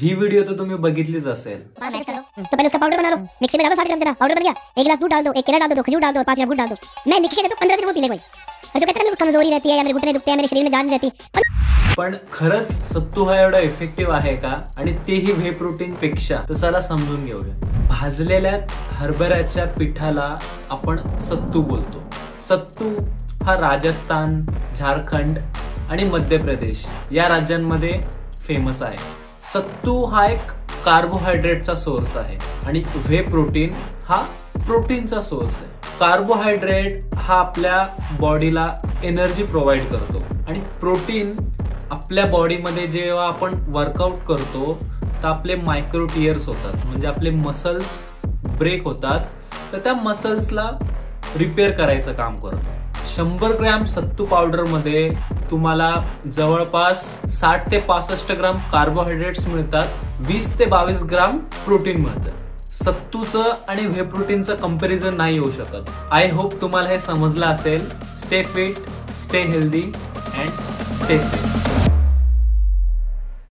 ही video तो तुम्ही बघितलीच असेल। तो पहले उसका पाउडर बना लो, मिक्सी में डालो 60 ग्राम चना, पाउडर बन गया। 1 गिलास दूध डाल दो, 1 केला डाल दो, खजूर डाल दो, 5 ग्राम गुड़ डाल दो। मैं लिख के देता हूं 15 दिन वो पी ले कोई। और जो कहता है मेरे को कमजोरी रहती है या मेरे घुटने दुखते हैं, मेरे शरीर में जान नहीं रहती, पण खरंच सत्तू हा एवढा इफेक्टिव्ह आहे का? आणि तेही व्हे प्रोटीन पेक्षा? तर चला समजून घेऊया। भाजलेल्या हरभऱ्याच्या पिठाला आपण सत्तू बोलतो। सत्तू हा राजस्थान, झारखंड आणि मध्य प्रदेश या राज्यांमध्ये फेमस आहे। सत्तू हा एक कार्बोहायड्रेटचा सोर्स आहे आणि व्हे प्रोटीन हा प्रोटीनचा सोर्स आहे। कार्बोहायड्रेट हा आपल्या बॉडीला एनर्जी प्रोव्हाइड करतो आणि प्रोटीन आपल्या बॉडीमध्ये जेव्हा आपण वर्कआउट करतो तर आपले मायक्रो टियर्स होतात, म्हणजे आपले मसल्स ब्रेक होतात, तर त्या मसल्सला रिपेअर करायचं काम करतो। 100 ग्रॅम सत्तू पावडर मध्ये तुम्हाला जवळपास 60 ते 65 ग्राम कार्बोहायड्रेट्स मिळतात, 20 ते 22 ग्राम प्रोटीन मिळतं। सत्तूचं आणि व्हे प्रोटीनचं कंपॅरिझन नाही होऊ शकत। आय होप तुम्हाला हे समजलं असेल। Stay fit, stay healthy and stay safe.